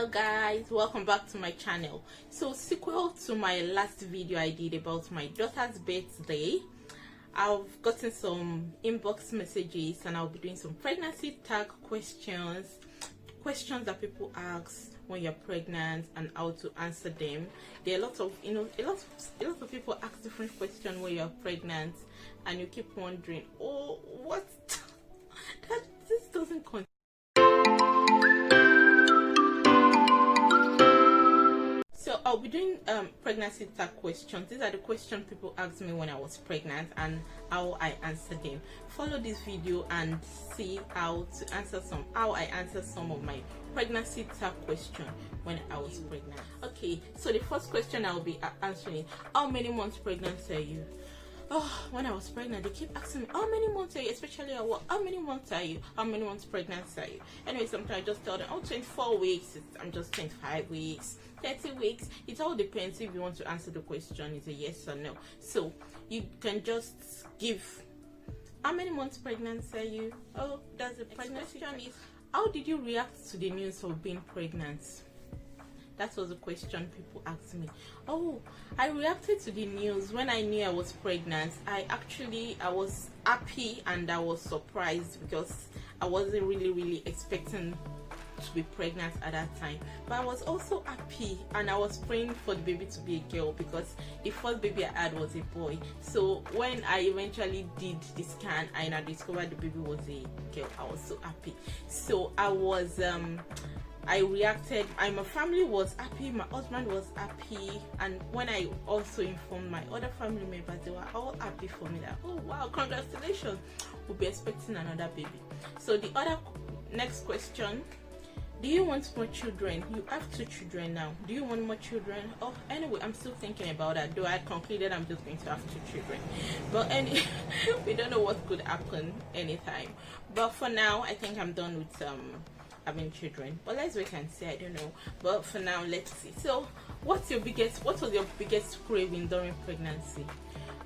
Hello guys, welcome back to my channel. So sequel to my last video I did about my daughter's birthday, I've gotten some inbox messages and I'll be doing some pregnancy tag questions that people ask when you're pregnant and how to answer them. There are lots of a lot of people ask different questions when you're pregnant and you keep wondering, oh, what that this doesn't continue. So I'll be doing pregnancy tag questions. These are the questions people asked me when I was pregnant and how I answered them. Follow this video and see how I answer some of my pregnancy tag questions when I was pregnant. Okay, so the first question I'll be answering: how many months pregnant are you? Oh, when I was pregnant, they keep asking me, how many months are you? Especially at work, how many months are you? How many months pregnant are you? Anyway, sometimes I just tell them, oh, 24 weeks. I'm just 25 weeks, 30 weeks. It all depends if you want to answer the question. Is a yes or no. So you can just give, how many months pregnant are you? Oh, that's the pregnancy question. Is, how did you react to the news of being pregnant? That was the question people asked me. Oh, I reacted to the news when I knew I was pregnant. I was happy and I was surprised because I wasn't really expecting to be pregnant at that time. But I was also happy and I was praying for the baby to be a girl because the first baby I had was a boy. So when I eventually did the scan and I discovered the baby was a girl, I was so happy. So I reacted, my family was happy, my husband was happy, and when I also informed my other family members, they were all happy for me that, oh wow, congratulations, we'll be expecting another baby. So the next question: do you want more children? You have 2 children now. Do you want more children? Oh, anyway, I'm still thinking about that, though I concluded I'm just going to have 2 children. But we don't know what could happen anytime. But for now, I think I'm done with having children, but let's wait and see. I don't know, but for now, let's see. So what was your biggest craving during pregnancy?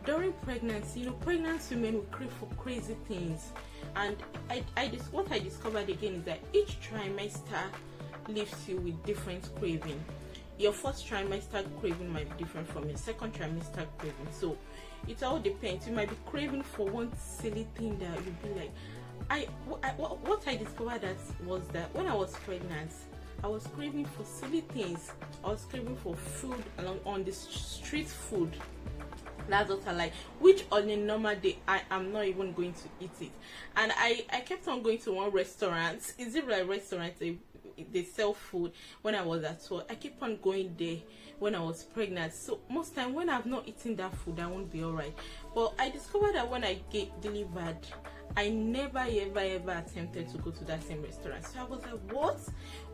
During pregnancy, pregnant women will crave for crazy things, and what I discovered again is that each trimester leaves you with different craving. Your first trimester craving might be different from your second trimester craving, so it all depends. You might be craving for one silly thing that you'll be like, what I discovered was that when I was pregnant, I was craving for silly things. I was craving for food on the street food. That's what I like, which on a normal day I am not even going to eat it. And I kept on going to one restaurant. Is it like restaurant? They sell food when I was at work. I keep on going there when I was pregnant. So most time when I've not eaten that food, I won't be alright. But I discovered that when I get delivered, I never ever attempted to go to that same restaurant. So I was like, what?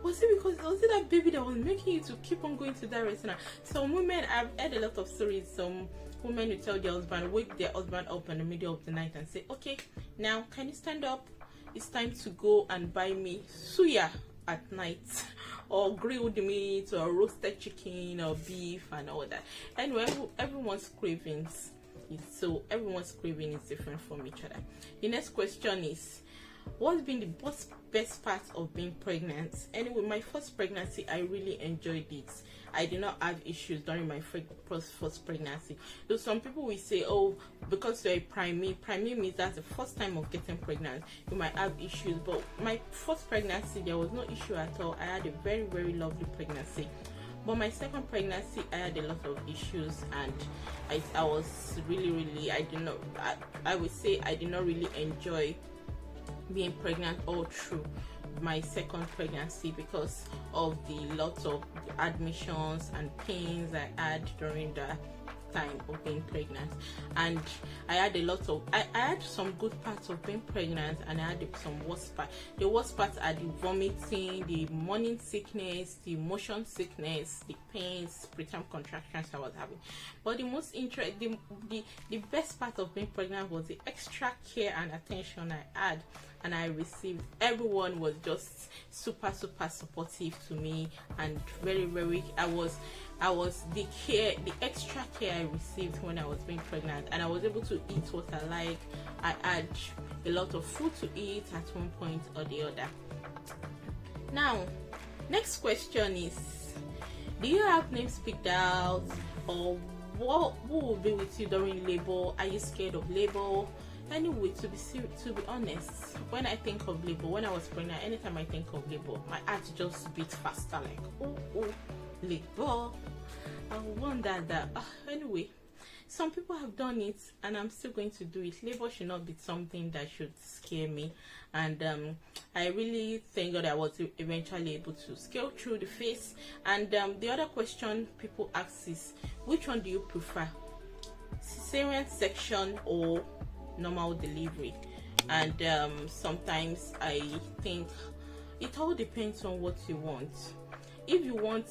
Was it that baby that was making you to keep on going to that restaurant? Some women, I've heard a lot of stories. Some women will tell their husband, wake their husband up in the middle of the night and say, okay, now can you stand up? It's time to go and buy me suya at night, or grilled meat, or roasted chicken, or beef, and all that. Anyway, everyone's cravings is different from each other. The next question is, what's been the best part of being pregnant? Anyway, my first pregnancy, I really enjoyed it. I did not have issues during my first pregnancy. Though some people will say, oh, because you're a preemie means that's the first time of getting pregnant, you might have issues. But my first pregnancy, there was no issue at all. I had a very lovely pregnancy. But my second pregnancy, I had a lot of issues, and I was really I would say I did not really enjoy being pregnant all through my second pregnancy because of the lots of admissions and pains I had during the time of being pregnant. And I had I had some good parts of being pregnant, and I had some worst parts. The worst parts are the vomiting, the morning sickness, the motion sickness, the pains, preterm contractions I was having. But the most interesting, the best part of being pregnant was the extra care and attention I had and I received. Everyone was just super supportive to me, and very I was the extra care I received when I was being pregnant, and I was able to eat what I like. I had a lot of food to eat at one point or the other. Now, Next question is, do you have names picked out, or who will be with you during labor? Are you scared of labor? Anyway, to be honest, when I think of labor, when I was pregnant, anytime I think of labor, my heart just beats faster, like, oh, labor. I wonder that. Anyway, some people have done it, and I'm still going to do it. Labor should not be something that should scare me, and I really thank God I was eventually able to scale through the phase. And the other question people ask is, which one do you prefer, cesarean section or normal delivery? And sometimes I think it all depends on what you want. If you want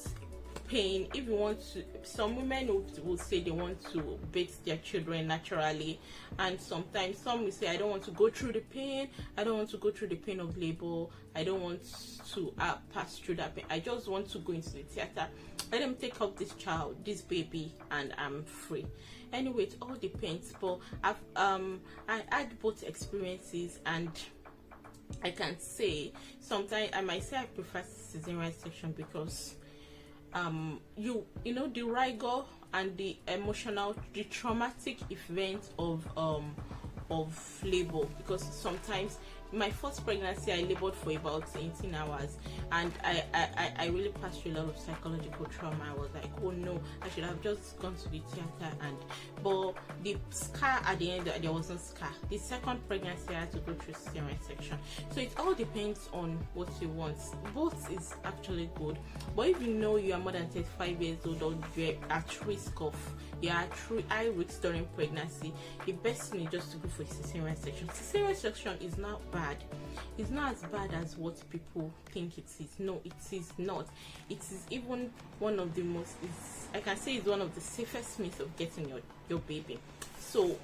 pain, if you want to, some women will say they want to bathe their children naturally, and sometimes some will say, I don't want to go through the pain, I don't want to go through the pain of labor, I don't want to pass through that pain, I just want to go into the theater, let them take up this child, this baby, and I'm free. Anyway, it all depends. But I had both experiences, and I can say sometimes I might say I prefer cesarean section because you know the rigor and the emotional, the traumatic event of labor, because sometimes my first pregnancy I labored for about 18 hours, and I really passed through a lot of psychological trauma. I was like, oh no, I should have just gone to the theater. And but the scar at the end, there was no scar. The second pregnancy I had to go through cesarean section. So it all depends on what you want. Both is actually good, but if you know you are more than 35 years old, or you're at risk of, high risk during pregnancy, the best thing is just to go for cesarean section. Cesarean section is not bad. It's not as bad as what people think it is. No, it is not. It is even one of the most, I can say it's one of the safest means of getting your baby. So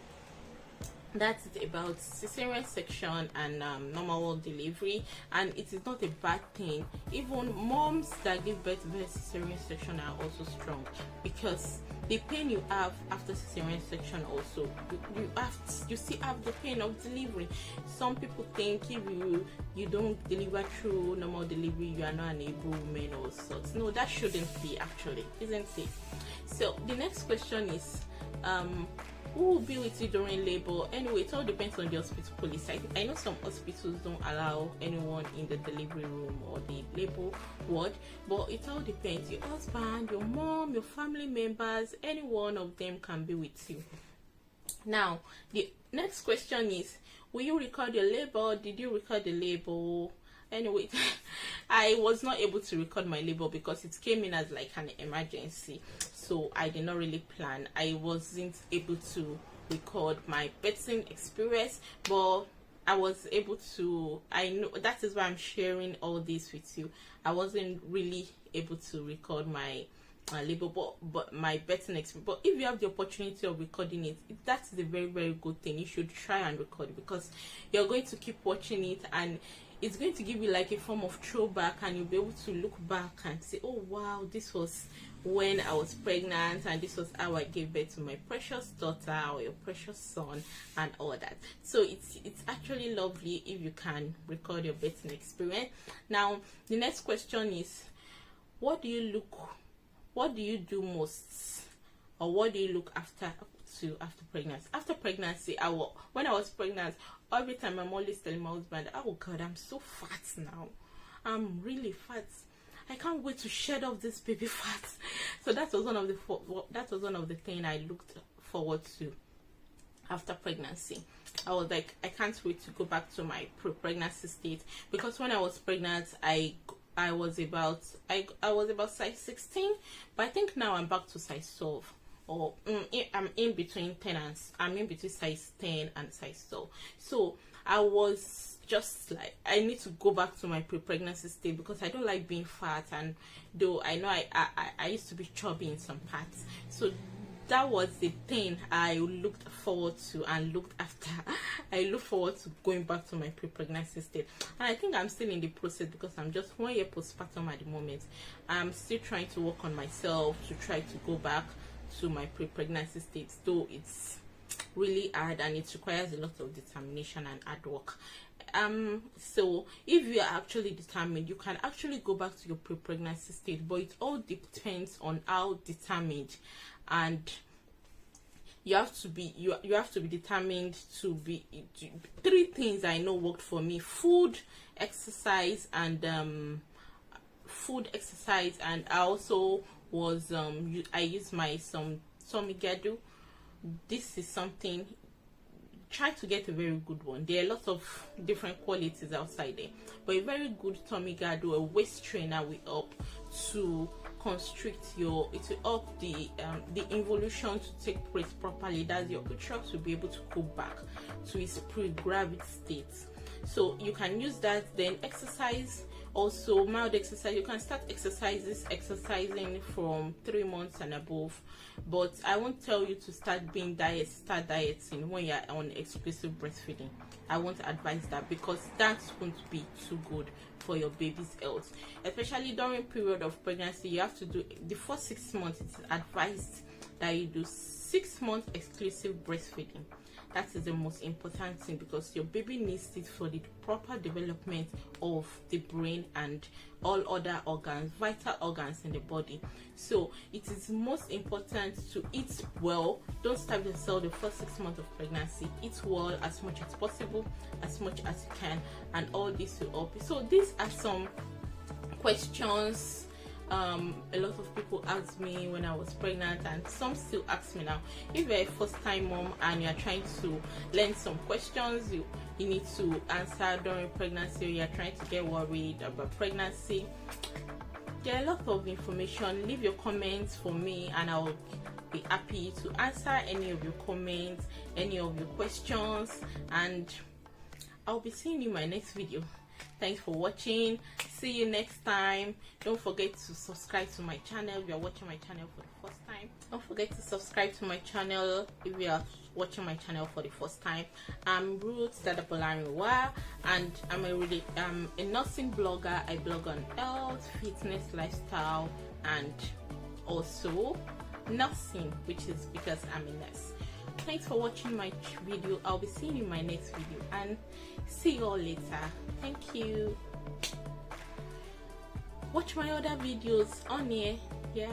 that's it about cesarean section and normal delivery, and it is not a bad thing. Even moms that give birth via cesarean section are also strong, because the pain you have after cesarean section also, you still have the pain of delivery. Some people think if you don't deliver through normal delivery, you are not an able woman or sorts. No, that shouldn't be, actually, isn't it? So the next question is, who will be with you during labor? Anyway, it all depends on the hospital policy. I know some hospitals don't allow anyone in the delivery room or the labor ward, but it all depends. Your husband, your mom, your family members, any one of them can be with you. Now, the next question is, will you record your labor? Did you record the labor? Anyway, I was not able to record my labor because it came in as like an emergency, so I did not really plan. I wasn't able to record my birthing experience, but I was able to, I know that is why I'm sharing all this with you. I wasn't really able to record my labor, but my birthing experience. But if you have the opportunity of recording it, that's a very, very good thing. You should try and record it, because you're going to keep watching it, and it's going to give you like a form of throwback, and you'll be able to look back and say, oh wow, this was when I was pregnant, and this was how I gave birth to my precious daughter or your precious son, and all that. So it's actually lovely if you can record your birthing experience. Now the next question is, what do you do most, or what do you look after pregnancy? After pregnancy, when I was pregnant, every time I'm always telling my husband, oh God, I'm so fat now. I'm really fat. I can't wait to shed off this baby fat. So that was one of the things I looked forward to after pregnancy. I was like, I can't wait to go back to my pre-pregnancy state, because when I was pregnant, I was about size 16, but I think now I'm back to size 12. Or I'm in between size 10 and size 12. So I was just like, I need to go back to my pre-pregnancy state, because I don't like being fat, and though I know I used to be chubby in some parts. So that was the thing I looked forward to and looked after. I look forward to going back to my pre-pregnancy state, and I think I'm still in the process, because I'm just 1 year postpartum at the moment. I'm still trying to work on myself to try to go back to my pre-pregnancy state, though it's really hard and it requires a lot of determination and hard work. So if you are actually determined, you can actually go back to your pre-pregnancy state, but it all depends on how determined, and you have to be determined to be. Three things I know worked for me: food, exercise, and I also was I used my some tummy gadu. This is something, try to get a very good one. There are lots of different qualities outside there, but a very good tummy guard or a waist trainer will help to constrict your, it will help the involution to take place properly. That's your uterus will be able to go back to its pre-gravity state. So you can use that. Then exercise, also mild exercise. You can start exercising from 3 months and above, but I won't tell you to start dieting when you're on exclusive breastfeeding. I won't advise that, because that won't be too good for your baby's health, especially during period of pregnancy. You have to do the first 6 months. It's advised that you do 6 months exclusive breastfeeding. That is the most important thing, because your baby needs it for the proper development of the brain and all other organs, vital organs in the body. So it is most important to eat well. Don't starve yourself the first 6 months of pregnancy. Eat well as much as possible, as much as you can, and all this will help you. So these are some questions a lot of people asked me when I was pregnant, and some still ask me now. If you're a first-time mom and you're trying to learn some questions you need to answer during pregnancy, or you're trying to get worried about pregnancy, there are a lot of information. Leave your comments for me and I'll be happy to answer any of your comments, any of your questions, and I'll be seeing you in my next video. Thanks for watching. See you next time. Don't forget to subscribe to my channel if you are watching my channel for the first time. Don't forget to subscribe to my channel if you are watching my channel for the first time. I'm Ruth Dadapolariwa, and I'm a nursing blogger. I blog on health, fitness, lifestyle, and also nursing, which is because I'm a nurse. Thanks for watching my video. I'll be seeing you in my next video, and see you all later. Thank you. Watch my other videos on here. Yeah,